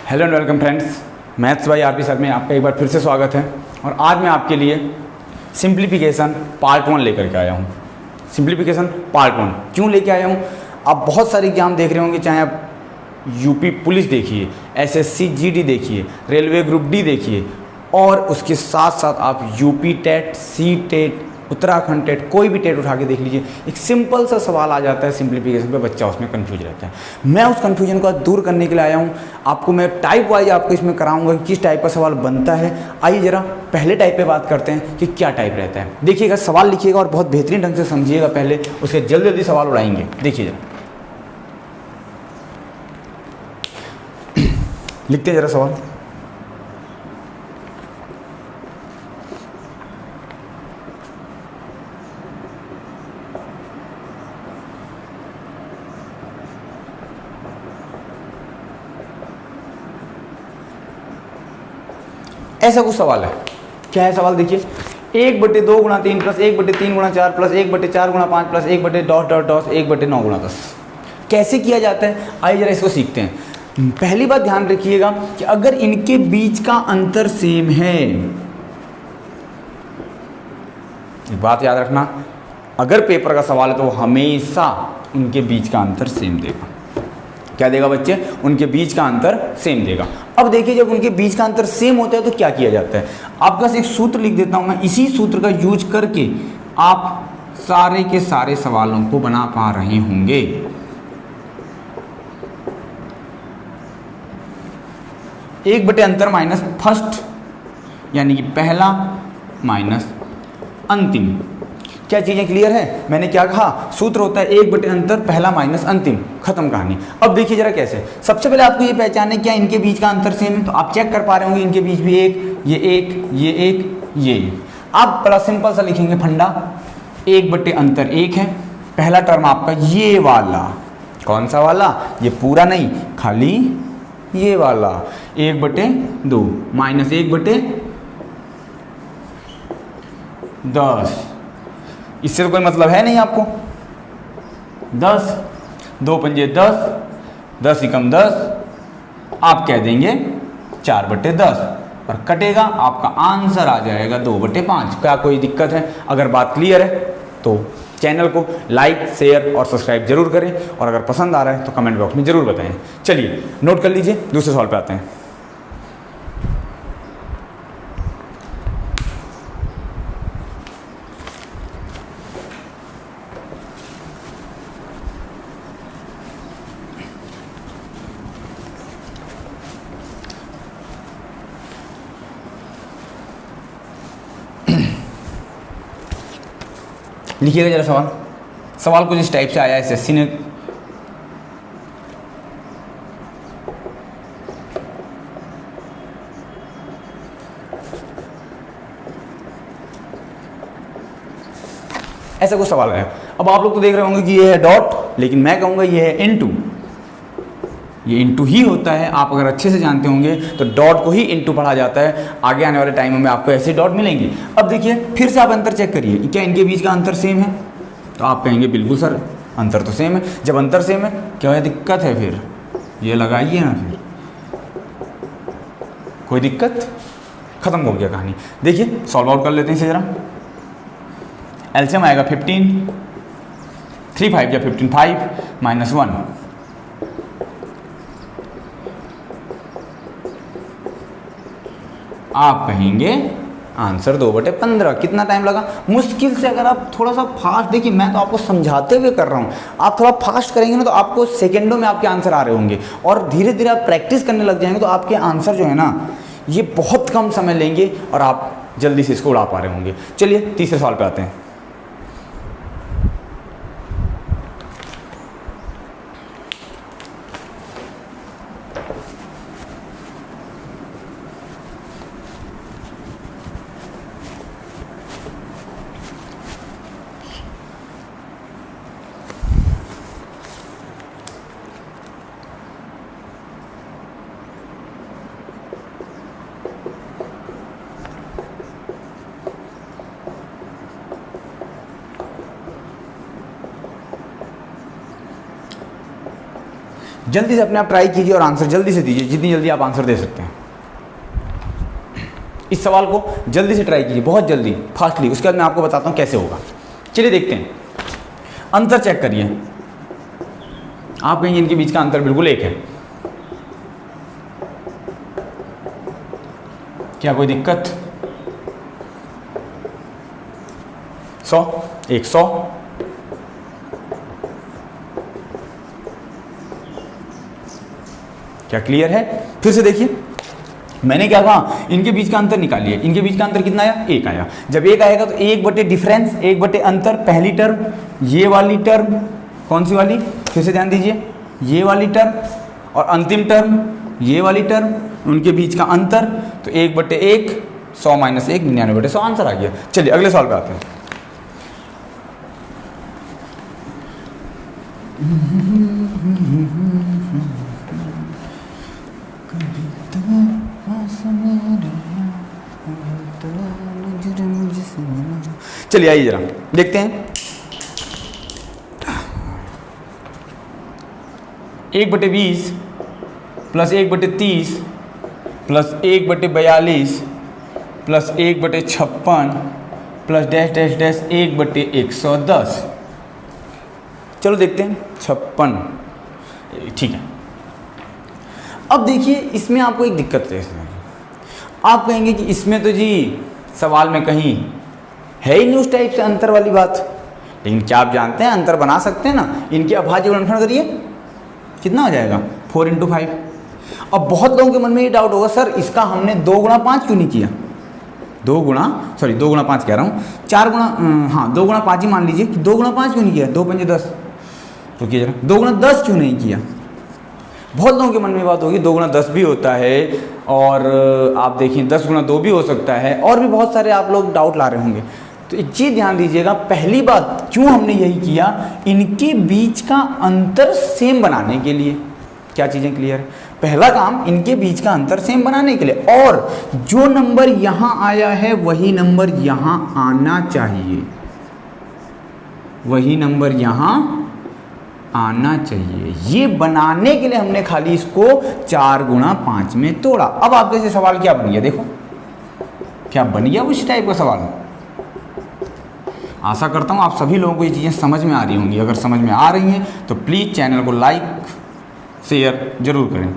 Hello and welcome friends, maths by RP sir में आपका एक बार फिर से स्वागत है। और आज मैं आपके लिए सिंप्लीफिकेशन पार्ट 1 लेकर के आया हूँ। सिंप्लीफिकेशन पार्ट 1 क्यों लेके आया हूँ? आप बहुत सारे एग्जाम देख रहे होंगे, चाहे आप यूपी पुलिस देखिए, एसएससी जीडी देखिए, रेलवे ग्रुप डी देखिए, और उसके साथ साथ आप UP TET, C TET, Uttarakhand TET, कोई भी टेट उठा के देख लीजिए, एक सिंपल सा सवाल आ जाता है सिंप्लीफिकेशन पे, बच्चा उसमें कंफ्यूज रहता है। मैं उस कंफ्यूजन को दूर करने के लिए आया हूँ। आपको मैं टाइप वाइज आपको इसमें कराऊंगा कि किस टाइप का सवाल बनता है। आइए जरा पहले टाइप पे बात करते हैं कि क्या टाइप रहता है। देखिएगा, सवाल लिखिएगा और बहुत बेहतरीन ढंग से समझिएगा, पहले उसके जल्दी जल्दी सवाल उड़ाएंगे। देखिए जरा, लिखते हैं जरा सवाल। ऐसा कुछ सवाल है। क्या है सवाल? देखिए, 1/2 गुणा 3 प्लस 1/3 गुणा 4 प्लस 1/4 गुणा 5 प्लस 1/1/9 गुणा 10 कैसे किया जाता है? आइए जरा इसको सीखते हैं। पहली बात ध्यान रखिएगा कि अगर इनके बीच का अंतर सेम है, एक बात याद रखना, अगर पेपर का सवाल है तो हमेशा उनके बीच का अंतर सेम देगा। क्या देगा बच्चे? उनके बीच का अंतर सेम देगा। अब देखिए, जब उनके बीच का अंतर सेम होता है तो क्या किया जाता है? आपके पास एक सूत्र लिख देता हूं मैं, इसी सूत्र का यूज करके आप सारे के सारे सवालों को बना पा रहे होंगे। एक बटे अंतर माइनस फर्स्ट, यानी कि पहला माइनस अंतिम। क्या चीज़ें क्लियर है? मैंने क्या कहा? सूत्र होता है 1 बटे अंतर पहला माइनस अंतिम, खत्म कहानी। अब देखिए जरा कैसे। सबसे पहले आपको ये पहचाने क्या इनके बीच का अंतर सेम है, तो आप चेक कर पा रहे होंगे इनके बीच भी एक, ये एक, ये एक, ये। आप बड़ा सिंपल सा लिखेंगे फंडा, 1 बटे अंतर 1 है, पहला टर्म आपका ये वाला। कौन सा वाला? ये पूरा नहीं, खाली ये वाला। 1/2 माइनस 1/10। इससे तो कोई मतलब है नहीं आपको। 10, 2 पंजे 10, 10 एकम 10, आप कह देंगे 4/10 और कटेगा, आपका आंसर आ जाएगा 2/5। क्या कोई दिक्कत है? अगर बात क्लियर है तो चैनल को लाइक, शेयर और सब्सक्राइब जरूर करें, और अगर पसंद आ रहा है तो कमेंट बॉक्स में जरूर बताएं। चलिए नोट कर लीजिए, दूसरे सवाल पे आते हैं। लिखिएगा जरा सवाल। सवाल कुछ इस टाइप से आया है, एसएससी ने ऐसा कुछ सवाल है। अब आप लोग तो देख रहे होंगे कि ये है डॉट, लेकिन मैं कहूंगा ये है इनटू। ये इनटू ही होता है। आप अगर अच्छे से जानते होंगे तो डॉट को ही इनटू पढ़ा जाता है। आगे आने वाले टाइम में आपको ऐसे डॉट मिलेंगे। अब देखिए, फिर से आप अंतर चेक करिए, क्या इनके बीच का अंतर सेम है? तो आप कहेंगे बिल्कुल सर, अंतर तो सेम है। जब अंतर सेम है, क्या दिक्कत है? फिर ये लगाइए ना, फिर कोई दिक्कत? खत्म हो गया कहानी। देखिए सॉल्व आउट कर लेते हैं इसे जरा। एलसीएम आएगा 15, 3 5 या 15, 5 माइनस 1, आप कहेंगे आंसर 2/15। कितना टाइम लगा? मुश्किल से अगर आप थोड़ा सा फास्ट, देखिए मैं तो आपको समझाते हुए कर रहा हूँ, आप थोड़ा फास्ट करेंगे ना तो आपको सेकंडों में आपके आंसर आ रहे होंगे, और धीरे धीरे आप प्रैक्टिस करने लग जाएंगे तो आपके आंसर जो है ना, ये बहुत कम समय लेंगे और आप जल्दी से इसको उड़ा पा रहे होंगे। चलिए तीसरे सवाल पे आते हैं। जल्दी से अपने आप ट्राई कीजिए और आंसर जल्दी से दीजिए, जितनी जल्दी आप आंसर दे सकते हैं। इस सवाल को जल्दी से ट्राई कीजिए, बहुत जल्दी, फास्टली। उसके बाद मैं आपको बताता हूँ कैसे होगा। चलिए देखते हैं। अंतर चेक करिए। आप कहेंगे इनके बीच का अंतर बिल्कुल एक है, क्या कोई दिक्कत? 100, 100, क्या क्लियर है? फिर से देखिए, मैंने क्या कहा, इनके बीच का अंतर निकालिए। इनके बीच का अंतर कितना आया? 1 आया। जब 1 आएगा तो 1 बटे डिफरेंस, 1 बटे अंतर, पहली टर्म, ये वाली टर्म, कौन सी वाली? फिर से ध्यान दीजिए, ये वाली टर्म, और अंतिम टर्म ये वाली टर्म, उनके बीच का अंतर, तो 1 बटे 1, 100 माइनस 1, 99 बटे 100 आंसर आ गया। चलिए अगले सवाल पे आते हैं। चलिए आइए जरा देखते हैं। 1 बटे 20 प्लस 1 बटे 30 प्लस 1 बटे 42 प्लस 1 बटे 56 प्लस डैश डैश डैश 1 बटे 110। चलो देखते हैं। 56, ठीक है। अब देखिए, इसमें आपको एक दिक्कत है। आप कहेंगे कि इसमें तो जी सवाल में कहीं है ही नहीं उस टाइप से अंतर वाली बात, लेकिन क्या आप जानते हैं अंतर बना सकते हैं ना। इनके अभाज्य गुणनफल करिए, कितना हो जाएगा? 4 × 5। अब बहुत लोगों के मन में ये डाउट होगा, सर इसका हमने 2 × 5 क्यों नहीं किया? 2 × 5 कह रहा हूँ, 4 गुणा, हाँ 2 × 5 ही मान लीजिए कि 2 × 5 क्यों नहीं किया? 2 × 5 = 10। तो किया जरा, 2 × 10 क्यों नहीं किया? बहुत लोगों के मन में बात होगी 2 × 10 भी होता है, और आप देखिए 10 × 2 भी हो सकता है, और भी बहुत सारे आप लोग डाउट ला रहे होंगे। तो एक चीज़ ध्यान दीजिएगा, पहली बात क्यों हमने यही किया, इनके बीच का अंतर सेम बनाने के लिए। क्या चीज़ें क्लियर है? पहला काम इनके बीच का अंतर सेम बनाने के लिए, और जो नंबर यहाँ आया है वही नंबर यहाँ आना चाहिए, वही नंबर यहाँ आना चाहिए। ये बनाने के लिए हमने खाली इसको 4 × 5 में तोड़ा। अब आपके से सवाल क्या बन गया? देखो क्या बन गया, उस टाइप का सवाल। आशा करता हूँ आप सभी लोगों को ये चीज़ें समझ में आ रही होंगी। अगर समझ में आ रही हैं तो प्लीज़ चैनल को लाइक शेयर जरूर करें,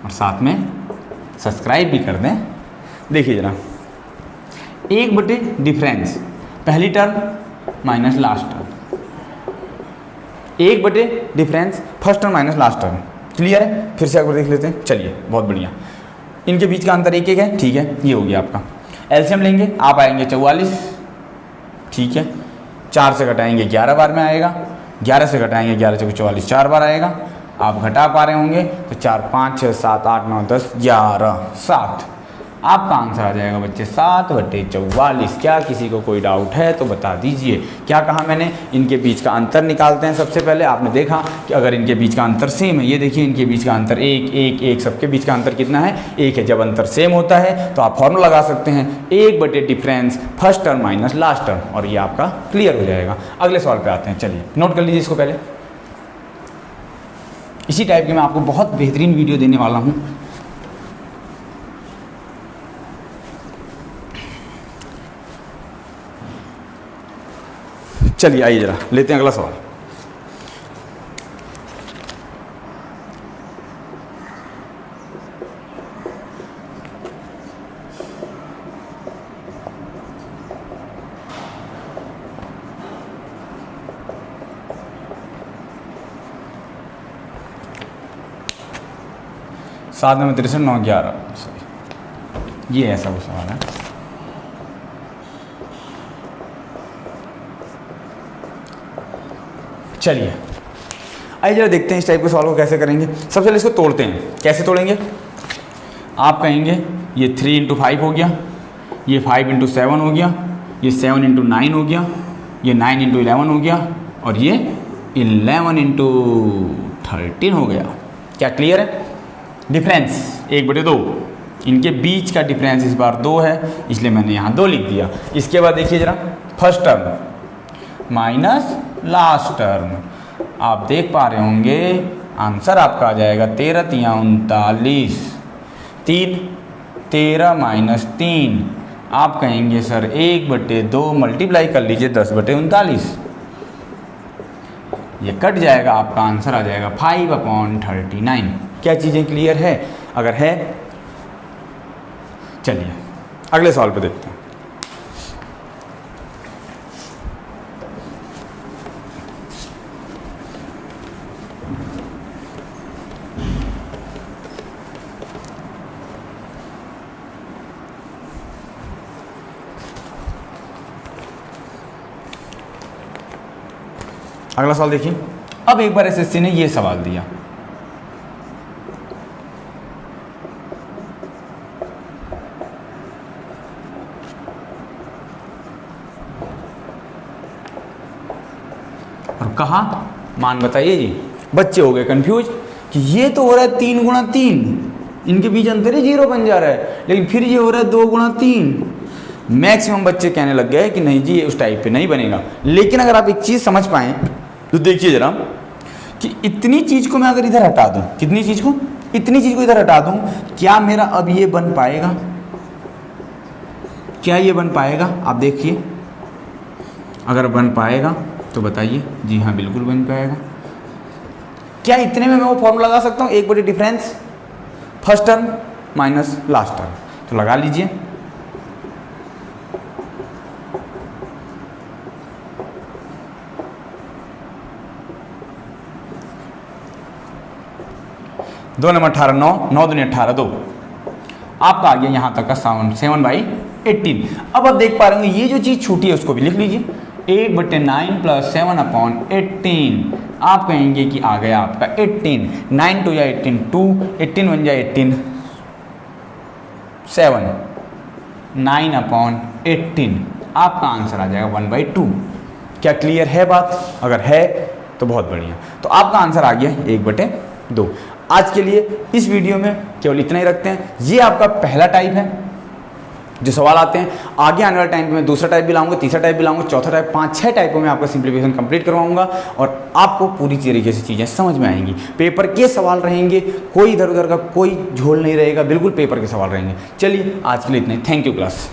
और साथ में सब्सक्राइब भी कर दें। देखिए जरा, 1 बटे डिफरेंस, पहली टर्म माइनस लास्ट टर्म, 1 बटे difference first term minus last term. Clear है? फिर से एक बार देख लेते हैं। चलिए, बहुत बढ़िया। इनके बीच का अंतर 1 है, ठीक है, ये हो गया आपका। एलसीएम लेंगे, आप आएंगे 44, ठीक है, 4 से घटाएंगे 11 बार में आएगा, 11 से घटाएंगे 11 × 44 4 बार आएगा। आप घटा पा रहे होंगे तो 4, 5, 6, 7, 8, 9, 10, 11, 7। आपका आंसर आ जाएगा बच्चे 7 बटे 44। क्या किसी को कोई डाउट है तो बता दीजिए। क्या कहा मैंने? इनके बीच का अंतर निकालते हैं। सबसे पहले आपने देखा कि अगर इनके बीच का अंतर सेम है, ये देखिए इनके बीच का अंतर 1, 1, 1, सबके बीच का अंतर कितना है? 1 है। जब अंतर सेम होता है तो आप फॉर्मूला लगा सकते हैं, 1 बटे difference first term minus last term, और ये आपका क्लियर हो जाएगा। अगले सवाल पर आते हैं। चलिए नोट कर लीजिए इसको पहले। इसी टाइप के मैं आपको बहुत बेहतरीन वीडियो देने वाला हूँ। चलिए आइए जरा लेते हैं अगला सवाल। सात में 63, 9, 11, सॉरी, ये ऐसा वो सवाल है। चलिए आइए जरा देखते हैं इस टाइप के सवाल को कैसे करेंगे। सबसे पहले इसको तोड़ते हैं। कैसे तोड़ेंगे? आप कहेंगे ये 3 × 5 हो गया, ये 5 × 7 हो गया, ये 7 × 9 हो गया, ये 9 × 11 हो गया, और ये 11 × 13 हो गया। क्या क्लियर है? डिफरेंस 1 बटे 2, इनके बीच का डिफरेंस इस बार 2 है, इसलिए मैंने यहाँ 2 लिख दिया। इसके बाद देखिए जरा, first term minus last term. आप देख पा रहे होंगे आंसर आपका आ जाएगा 13 तिया 39, 3 13 माइनस 3 आप कहेंगे सर 1/2 मल्टीप्लाई कर लीजिए 10/39, ये कट जाएगा, आपका आंसर आ जाएगा 5/39। क्या चीज़ें क्लियर है? अगर है चलिए अगले सवाल पे देखते हैं। अगला सवाल देखिए। अब एक बार एसएससी ने ये सवाल दिया, और कहा मान बताइए जी। बच्चे हो गए कंफ्यूज कि ये तो हो रहा है 3 गुणा 3, इनके बीच अंतर ही 0 बन जा रहा है, लेकिन फिर ये हो रहा है 2 गुणा 3। मैक्सिमम बच्चे कहने लग गए कि नहीं जी ये उस टाइप पे नहीं बनेगा। लेकिन अगर आप एक चीज़ समझ पाएँ तो देखिए जरा कि इतनी चीज़ को मैं अगर इधर हटा दूँ, कितनी चीज़ को, इतनी चीज़ को इधर हटा दूँ, क्या मेरा अब ये बन पाएगा? क्या ये बन पाएगा? आप देखिए, अगर बन पाएगा तो बताइए। जी हाँ बिल्कुल बन पाएगा। क्या इतने में मैं वो फॉर्मूला लगा सकता हूँ, 1/2 difference first term minus last term? तो लगा लीजिए। दो नंबर 18 9, 9 दूनी 18 2, आपका आ गया यहाँ तक का 7/18। अब आप देख पा रहे होंगे ये जो चीज़ छूटी है उसको भी लिख लीजिए। 8/9 + 7/18 आप कहेंगे कि आ गया आपका 18। 9 2 या 18 2, 18 1 या 18 7, 9/18 आपका आंसर आ जाएगा 1/2। क्या क्लियर है बात? अगर है तो बहुत बढ़िया। तो आपका आंसर आ गया 1/2। आज के लिए इस वीडियो में केवल इतना ही रखते हैं। ये आपका पहला टाइप है जो सवाल आते हैं। आगे आने वाले टाइम में मैं दूसरा टाइप भी लाऊंगा, तीसरा टाइप भी लाऊंगा, चौथा टाइप, 5-6 टाइपों में आपका सिंप्लीफिकेशन कंप्लीट करवाऊंगा और आपको पूरी तरीके से चीज़ें समझ में आएंगी। पेपर के सवाल रहेंगे, कोई इधर उधर का कोई झोल नहीं रहेगा, बिल्कुल पेपर के सवाल रहेंगे। चलिए आज के लिए इतना ही। Thank you class.